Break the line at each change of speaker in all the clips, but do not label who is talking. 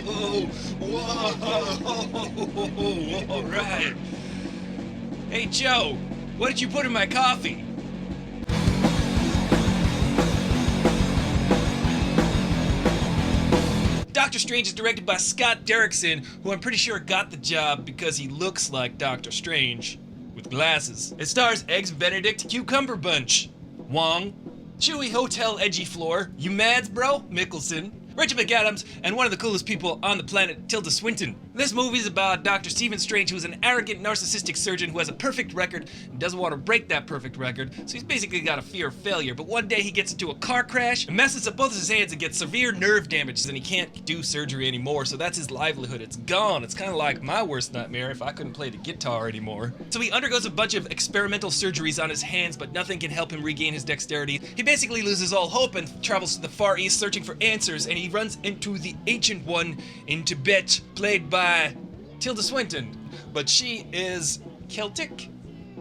Whoa! All right. Hey, Joe, what did you put in my coffee? Doctor Strange is directed by Scott Derrickson, who I'm pretty sure got the job because he looks like Doctor Strange, with glasses. It stars Eggs Benedict Cucumber Bunch, Wong, Chewy Hotel Edgy Floor, You Mads Bro, Mickelson, Rachel McAdams, and one of the coolest people on the planet, Tilda Swinton. This movie is about Dr. Stephen Strange, who is an arrogant, narcissistic surgeon who has a perfect record and doesn't want to break that perfect record, so he's basically got a fear of failure. But one day he gets into a car crash and messes up both of his hands and gets severe nerve damage, and he can't do surgery anymore, so that's his livelihood. It's gone. It's kind of like my worst nightmare if I couldn't play the guitar anymore. So he undergoes a bunch of experimental surgeries on his hands, but nothing can help him regain his dexterity. He basically loses all hope and travels to the Far East searching for answers, and he runs into the Ancient One in Tibet, played by Tilda Swinton, but she is Celtic.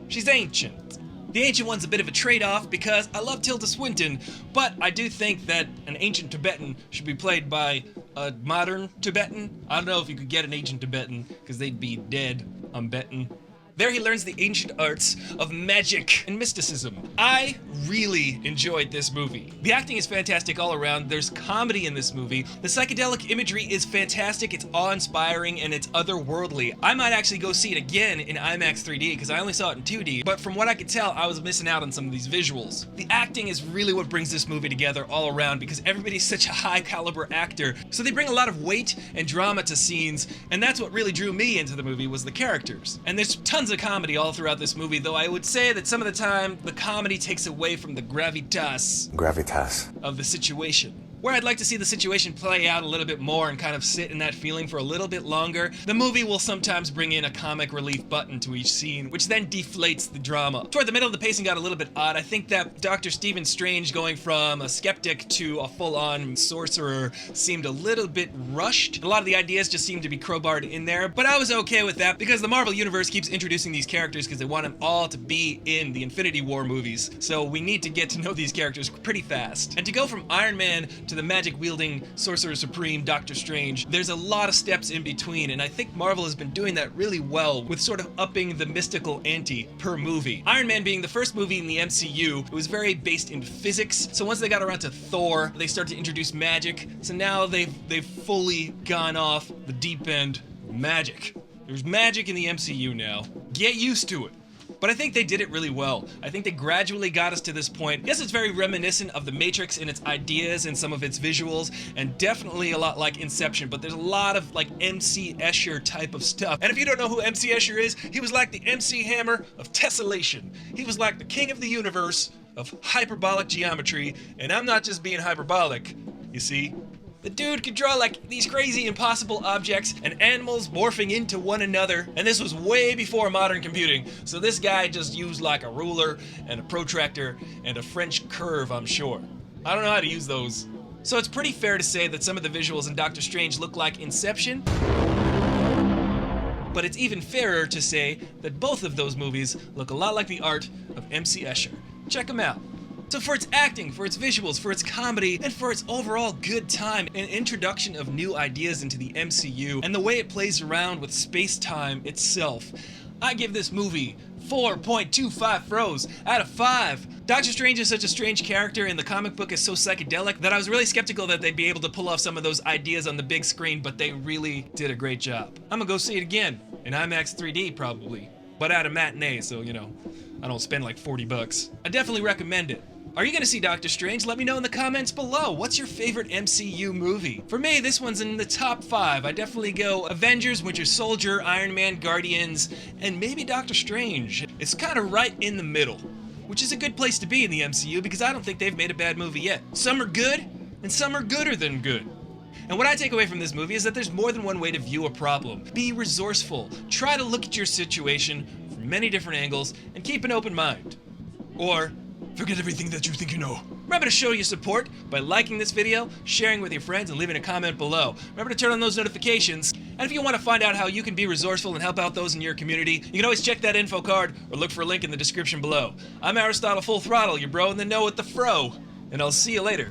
She's ancient. The Ancient One's a bit of a trade-off because I love Tilda Swinton, but I do think that an ancient Tibetan should be played by a modern Tibetan. I don't know if you could get an ancient Tibetan because they'd be dead, I'm betting. There he learns the ancient arts of magic and mysticism. I really enjoyed this movie. The acting is fantastic all around. There's comedy in this movie. The psychedelic imagery is fantastic. It's awe-inspiring and it's otherworldly. I might actually go see it again in IMAX 3D because I only saw it in 2D, but from what I could tell, I was missing out on some of these visuals. The acting is really what brings this movie together all around because everybody's such a high-caliber actor, so they bring a lot of weight and drama to scenes, and that's what really drew me into the movie was the characters. And there's tons of comedy all throughout this movie, though I would say that some of the time the comedy takes away from the gravitas of the situation. Where I'd like to see the situation play out a little bit more and kind of sit in that feeling for a little bit longer, the movie will sometimes bring in a comic relief button to each scene, which then deflates the drama. Toward the middle, the pacing got a little bit odd. I think that Dr. Stephen Strange going from a skeptic to a full-on sorcerer seemed a little bit rushed. A lot of the ideas just seemed to be crowbarred in there, but I was okay with that because the Marvel Universe keeps introducing these characters because they want them all to be in the Infinity War movies, so we need to get to know these characters pretty fast. And to go from Iron Man to the magic-wielding Sorcerer Supreme Doctor Strange, there's a lot of steps in between, and I think Marvel has been doing that really well with sort of upping the mystical ante per movie. Iron Man being the first movie in the MCU, it was very based in physics, so once they got around to Thor, they started to introduce magic, so now they've fully gone off the deep end of magic. There's magic in the MCU now. Get used to it. But I think they did it really well. I think they gradually got us to this point. Yes, it's very reminiscent of The Matrix in its ideas and some of its visuals, and definitely a lot like Inception, but there's a lot of like MC Escher type of stuff. And if you don't know who MC Escher is, he was like the MC Hammer of tessellation. He was like the king of the universe of hyperbolic geometry, and I'm not just being hyperbolic, you see? The dude could draw like these crazy impossible objects and animals morphing into one another, and this was way before modern computing, so this guy just used like a ruler and a protractor and a French curve, I'm sure. I don't know how to use those. So it's pretty fair to say that some of the visuals in Doctor Strange look like Inception, but it's even fairer to say that both of those movies look a lot like the art of MC Escher. Check them out. So for its acting, for its visuals, for its comedy, and for its overall good time and introduction of new ideas into the MCU, and the way it plays around with space-time itself, I give this movie 4.25 froze out of 5. Doctor Strange is such a strange character and the comic book is so psychedelic that I was really skeptical that they'd be able to pull off some of those ideas on the big screen, but they really did a great job. I'm gonna go see it again, in IMAX 3D probably, but at a matinee, so you know, I don't spend like $40. I definitely recommend it. Are you going to see Doctor Strange? Let me know in the comments below. What's your favorite MCU movie? For me, this one's in the top 5. I definitely go Avengers, Winter Soldier, Iron Man, Guardians, and maybe Doctor Strange. It's kind of right in the middle, which is a good place to be in the MCU because I don't think they've made a bad movie yet. Some are good, and some are gooder than good. And what I take away from this movie is that there's more than one way to view a problem. Be resourceful. Try to look at your situation from many different angles and keep an open mind. Or forget everything that you think you know. Remember to show your support by liking this video, sharing with your friends, and leaving a comment below. Remember to turn on those notifications. And if you want to find out how you can be resourceful and help out those in your community, you can always check that info card or look for a link in the description below. I'm Aristotle Full Throttle, your bro in the know with the fro, and I'll see you later.